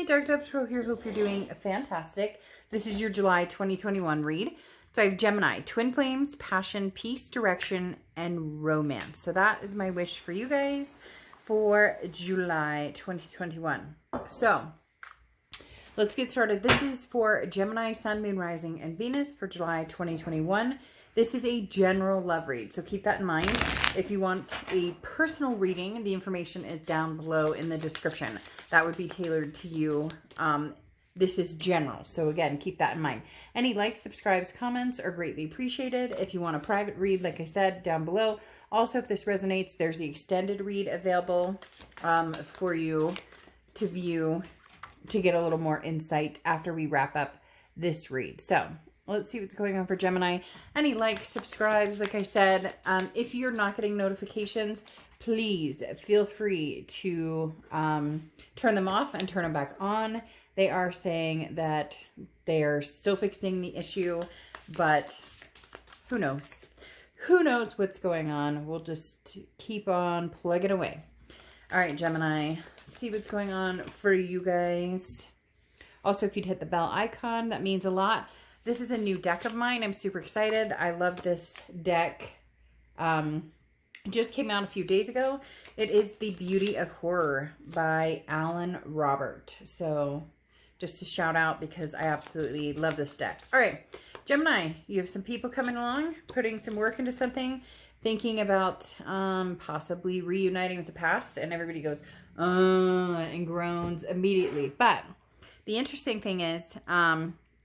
Dark Dove Tarot here. Hope you're doing fantastic. This is your July 2021 read. So I have Gemini, twin flames, passion, peace, direction, and romance. So that is my wish for you guys for July 2021. So let's get started. This is for Gemini, Sun, Moon, Rising, and Venus for July 2021. This is a general love read, so keep that in mind. If you want a personal reading, the information is down below in the description. That would be tailored to you. This is general, so again, keep that in mind. Any likes, subscribes, comments are greatly appreciated. If you want a private read, like I said, down below. Also, if this resonates, there's the extended read available for you to view to get a little more insight after we wrap up this read. So let's see what's going on for Gemini. Any likes, subscribes, like I said. If you're not getting notifications, please feel free to turn them off and turn them back on. They are saying that they are still fixing the issue, but who knows? Who knows what's going on? We'll just keep on plugging away. All right, Gemini, let's see what's going on for you guys. Also, if you'd hit the bell icon, that means a lot. This is a new deck of mine. I'm super excited. I love this deck. It just came out a few days ago. It is The Beauty of Horror by Alan Robert. So just a shout out because I absolutely love this deck. All right, Gemini, you have some people coming along, putting some work into something, thinking about possibly reuniting with the past, and everybody goes, and groans immediately. But the interesting thing is,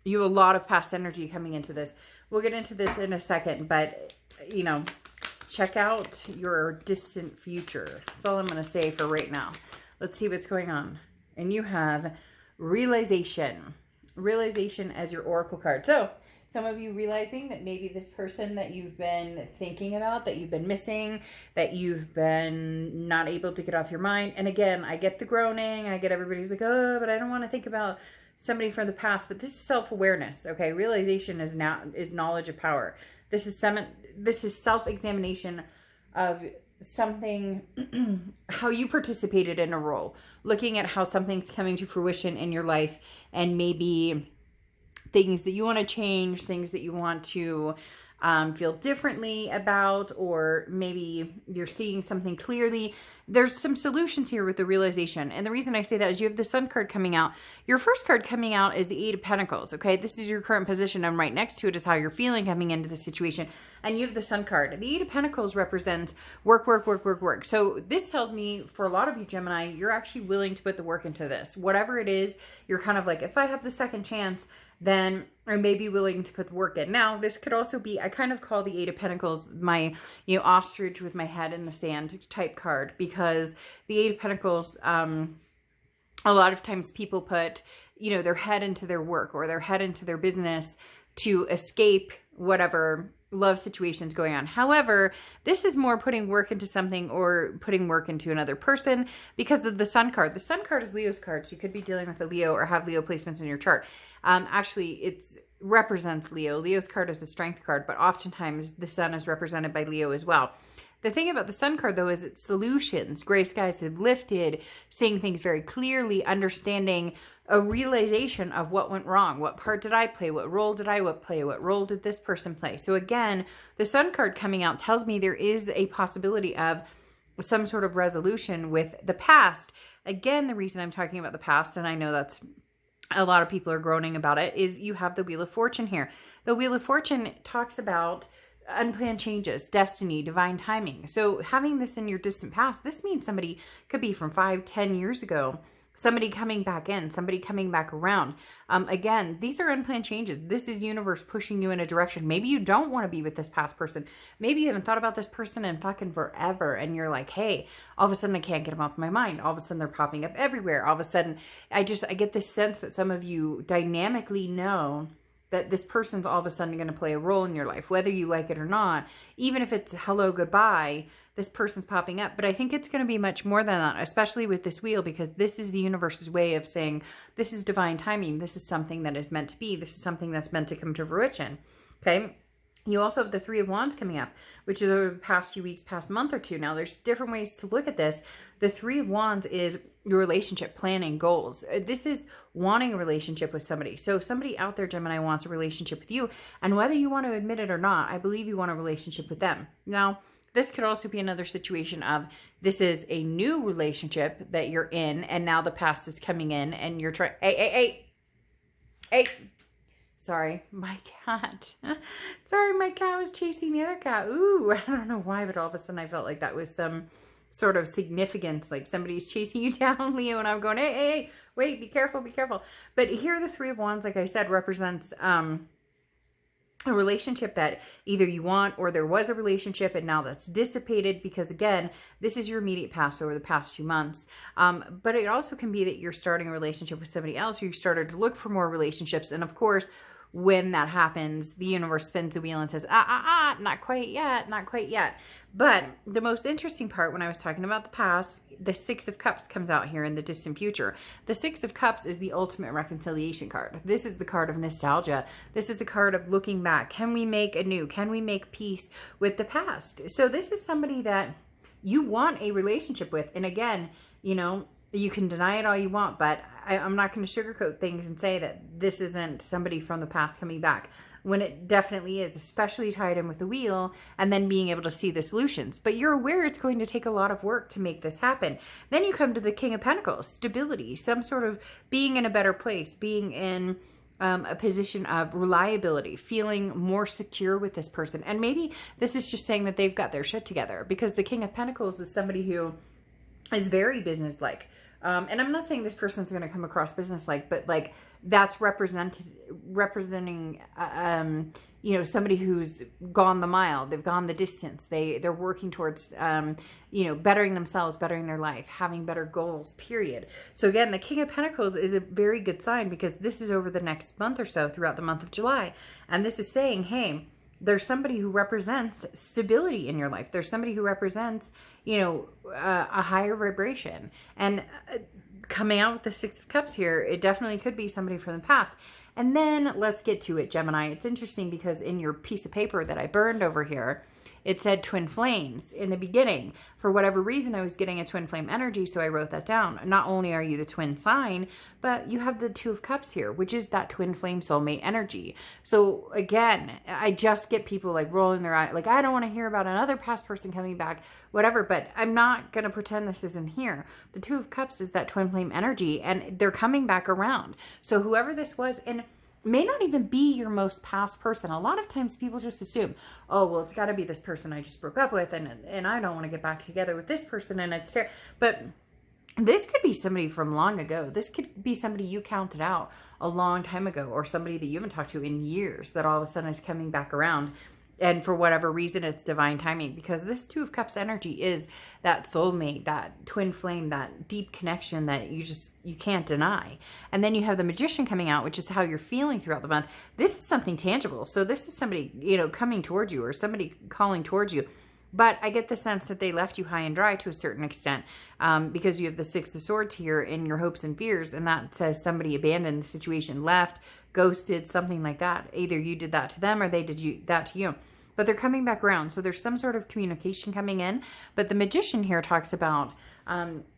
you have a lot of past energy coming into this. We'll get into this in a second, but, you know, check out your distant future. That's all I'm going to say for right now. Let's see what's going on. And you have realization. Realization as your oracle card. So, some of you realizing that maybe this person that you've been thinking about, that you've been missing, that you've been not able to get off your mind. And again, I get the groaning. I get everybody's like, oh, but I don't want to think about somebody from the past. But this is self-awareness, okay? Realization is knowledge of power. This is self-examination of something, how you participated in a role, looking at how something's coming to fruition in your life, and maybe things that you want to change, things that you want to feel differently about, or maybe you're seeing something clearly. There's some solutions here with the realization. And the reason I say that is you have the Sun card coming out. Your first card coming out is the Eight of Pentacles, okay? This is your current position, and right next to it is how you're feeling coming into the situation. And you have the Sun card. The Eight of Pentacles represents work, work, work, work, work. So this tells me, for a lot of you, Gemini, you're actually willing to put the work into this. Whatever it is, you're kind of like, if I have the second chance, then I may be willing to put the work in. Now, this could also be, I kind of call the Eight of Pentacles my, you know, ostrich with my head in the sand type card, because the Eight of Pentacles, a lot of times people put, you know, their head into their work or their head into their business to escape whatever love situations going on. However, this is more putting work into something or putting work into another person because of the Sun card. The Sun card is Leo's card, so you could be dealing with a Leo or have Leo placements in your chart. Actually, it represents Leo. Leo's card is a strength card, but oftentimes the Sun is represented by Leo as well. The thing about the Sun card, though, is it's solutions. Gray skies have lifted, seeing things very clearly, understanding a realization of what went wrong. What part did I play? What role did I play? What role did this person play? So again, the Sun card coming out tells me there is a possibility of some sort of resolution with the past. Again, the reason I'm talking about the past, and I know that's a lot of people are groaning about it, is you have the Wheel of Fortune here. The Wheel of Fortune talks about unplanned changes, destiny, divine timing. So having this in your distant past, this means somebody could be from 5-10 years ago, somebody coming back in, somebody coming back around. Again, these are unplanned changes. This is universe pushing you in a direction. Maybe you don't want to be with this past person. Maybe you haven't thought about this person in fucking forever, and you're like, hey, all of a sudden I can't get them off my mind. All of a sudden they're popping up everywhere. All of a sudden I get this sense that some of you dynamically know that this person's all of a sudden going to play a role in your life, whether you like it or not. Even if it's hello, goodbye, this person's popping up. But I think it's going to be much more than that, especially with this wheel, because this is the universe's way of saying, this is divine timing. This is something that is meant to be. This is something that's meant to come to fruition. Okay. You also have the Three of Wands coming up, which is over the past few weeks, past month or two. Now, there's different ways to look at this. The Three of Wands is your relationship, planning, goals. This is wanting a relationship with somebody. So somebody out there, Gemini, wants a relationship with you. And whether you want to admit it or not, I believe you want a relationship with them. Now, this could also be another situation of this is a new relationship that you're in, and now the past is coming in, and you're trying, hey. Sorry, my cat. Sorry, my cat was chasing the other cat. Ooh, I don't know why, but all of a sudden I felt like that was some sort of significance, like somebody's chasing you down, Leo, and I'm going, hey, wait, be careful, be careful. But here, the Three of Wands, like I said, represents a relationship that either you want, or there was a relationship and now that's dissipated, because again, this is your immediate past over the past 2 months. But it also can be that you're starting a relationship with somebody else. You started to look for more relationships. And of course, when that happens, the universe spins the wheel and says, not quite yet, not quite yet. But the most interesting part, when I was talking about the past, the Six of Cups comes out here in the distant future. The Six of Cups is the ultimate reconciliation card. This is the card of nostalgia. This is the card of looking back. Can we make anew? Can we make peace with the past? So this is somebody that you want a relationship with. And again, you know, you can deny it all you want, but I'm not going to sugarcoat things and say that this isn't somebody from the past coming back, when it definitely is, especially tied in with the wheel and then being able to see the solutions. But you're aware it's going to take a lot of work to make this happen. Then you come to the King of Pentacles, stability, some sort of being in a better place, being in a position of reliability, feeling more secure with this person. And maybe this is just saying that they've got their shit together, because the King of Pentacles is somebody who is very businesslike. And I'm not saying this person's going to come across businesslike, but like that's representing, you know, somebody who's gone the mile, they've gone the distance, they're working towards, you know, bettering themselves, bettering their life, having better goals, period. So again, the King of Pentacles is a very good sign, because this is over the next month or so, throughout the month of July. And this is saying, hey, there's somebody who represents stability in your life. There's somebody who represents, you know, a higher vibration. And coming out with the Six of Cups here, it definitely could be somebody from the past. And then let's get to it, Gemini. It's interesting because in your piece of paper that I burned over here, it said twin flames in the beginning. For whatever reason, I was getting a twin flame energy, so I wrote that down. Not only are you the twin sign, but you have the Two of Cups here, which is that twin flame soulmate energy. So again, I just get people like rolling their eye, like, I don't want to hear about another past person coming back, whatever, but I'm not going to pretend this isn't here. The Two of Cups is that twin flame energy, and they're coming back around. So whoever this was, and may not even be your most past person. A lot of times people just assume, oh, well, it's got to be this person I just broke up with, and I don't want to get back together with this person, and it's terrible. But this could be somebody from long ago. This could be somebody you counted out a long time ago, or somebody that you haven't talked to in years that all of a sudden is coming back around. And for whatever reason, it's divine timing, because this Two of Cups energy is that soulmate, that twin flame, that deep connection that you can't deny. And then you have the Magician coming out, which is how you're feeling throughout the month. This is something tangible. So this is somebody, you know, coming towards you, or somebody calling towards you. But I get the sense that they left you high and dry to a certain extent, because you have the Six of Swords here in your hopes and fears. And that says somebody abandoned the situation, left, ghosted, something like that. Either you did that to them, or they did that to you. But they're coming back around. So there's some sort of communication coming in. But the Magician here talks about,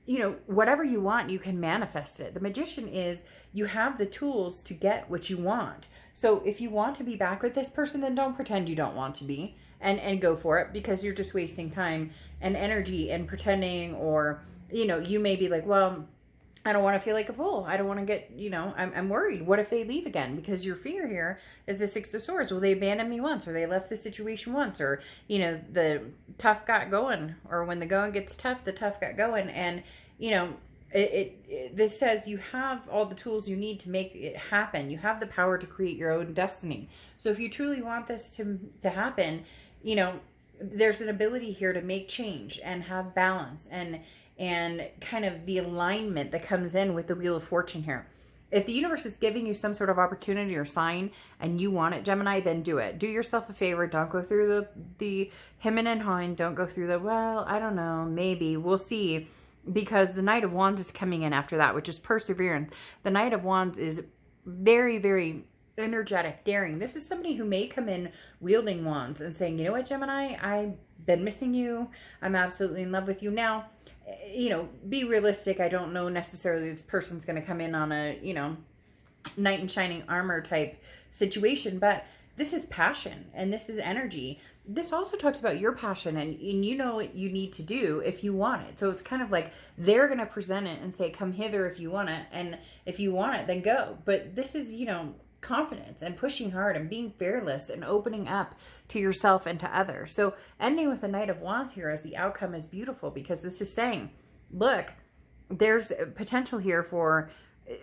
you know, whatever you want, you can manifest it. The Magician is, you have the tools to get what you want. So if you want to be back with this person, then don't pretend you don't want to be. And go for it, because you're just wasting time and energy and pretending. Or, you know, you may be like, well, I don't want to feel like a fool. I don't want to get, you know, I'm worried. What if they leave again? Because your fear here is the Six of Swords. Well, they abandoned me once, or they left the situation once, or, you know, the tough got going, or when the going gets tough, the tough got going. And, you know, this says you have all the tools you need to make it happen. You have the power to create your own destiny. So if you truly want this to happen, you know, there's an ability here to make change and have balance and kind of the alignment that comes in with the Wheel of Fortune here. If the universe is giving you some sort of opportunity or sign and you want it, Gemini, then do it. Do yourself a favor. Don't go through the hemming and hawing. Don't go through the, well, I don't know, maybe, we'll see. Because the Knight of Wands is coming in after that, which is perseverance. The Knight of Wands is very, very energetic, daring. This is somebody who may come in wielding wands and saying, you know what, Gemini, I've been missing you. I'm absolutely in love with you. Now, you know, be realistic. I don't know necessarily this person's going to come in on a, you know, knight in shining armor type situation, but this is passion and this is energy. This also talks about your passion and you know what you need to do if you want it. So it's kind of like they're going to present it and say, come hither if you want it. And if you want it, then go. But this is, you know, confidence and pushing hard and being fearless and opening up to yourself and to others. So ending with the Knight of Wands here as the outcome is beautiful, because this is saying, look, there's potential here for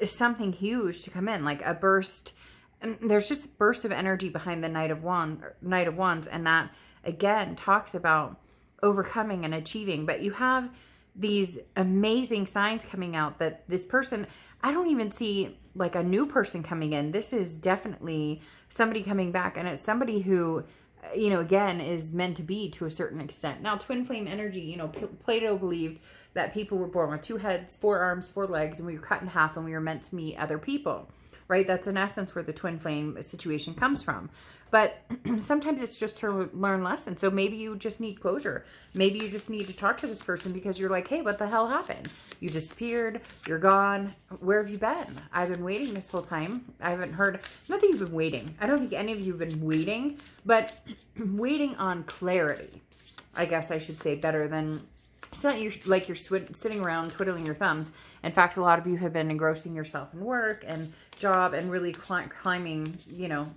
something huge to come in, like a burst. And there's just a burst of energy behind the Knight of Wands. And that again talks about overcoming and achieving. But you have these amazing signs coming out that this person, I don't even see like a new person coming in. This is definitely somebody coming back, and it's somebody who, you know, again, is meant to be to a certain extent. Now, twin flame energy, you know, Plato believed that people were born with 2 heads, 4 arms, 4 legs, and we were cut in half and we were meant to meet other people, right? That's in essence where the twin flame situation comes from. But sometimes it's just to learn lessons. So maybe you just need closure. Maybe you just need to talk to this person because you're like, hey, what the hell happened? You disappeared. You're gone. Where have you been? I've been waiting this whole time. I haven't heard. Not that you've been waiting. I don't think any of you have been waiting, but waiting on clarity, I guess I should say, better than you're sitting around twiddling your thumbs. In fact, a lot of you have been engrossing yourself in work and job and really climbing, you know,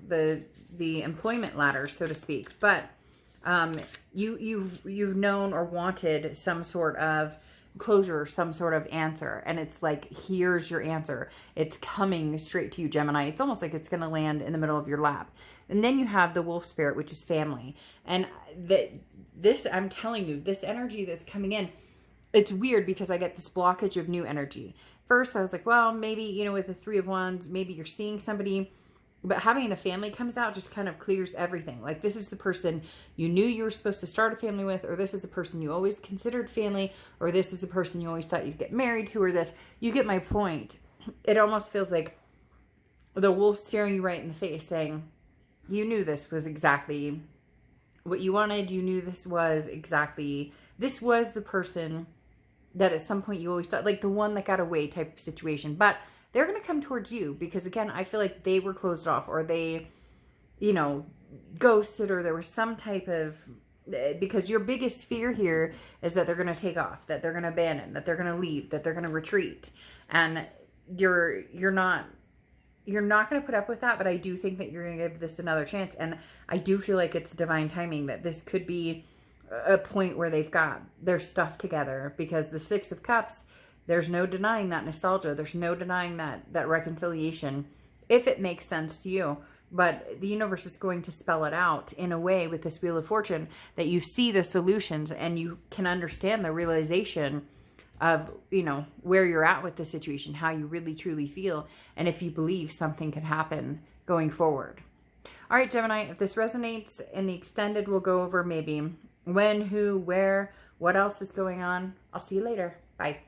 the employment ladder, so to speak. But you've known or wanted some sort of closure, some sort of answer, and it's like, here's your answer. It's coming straight to you, Gemini. It's almost like it's going to land in the middle of your lap. And then you have the wolf spirit, which is family. And this, I'm telling you, this energy that's coming in, it's weird because I get this blockage of new energy. First, I was like, well, maybe, you know, with the 3 of Wands, maybe you're seeing somebody, but having the family comes out just kind of clears everything. Like, this is the person you knew you were supposed to start a family with, or this is a person you always considered family, or this is a person you always thought you'd get married to, or this. You get my point. It almost feels like the wolf staring you right in the face saying, you knew this was exactly what you wanted. You knew this was the person that at some point you always thought, like the one that got away type of situation. But they're going to come towards you because, again, I feel like they were closed off, or they, you know, ghosted, or there was some type of, because your biggest fear here is that they're going to take off, that they're going to abandon, that they're going to leave, that they're going to retreat. And you're not going to put up with that, but I do think that you're going to give this another chance. And I do feel like it's divine timing, that this could be a point where they've got their stuff together, because the 6 of Cups, there's no denying that nostalgia. There's no denying that reconciliation, if it makes sense to you. But the universe is going to spell it out in a way with this Wheel of Fortune that you see the solutions and you can understand the realization of, you know, where you're at with the situation, how you really truly feel, and if you believe something could happen going forward. All right, Gemini, if this resonates in the extended, we'll go over maybe when, who, where, what else is going on. I'll see you later. Bye.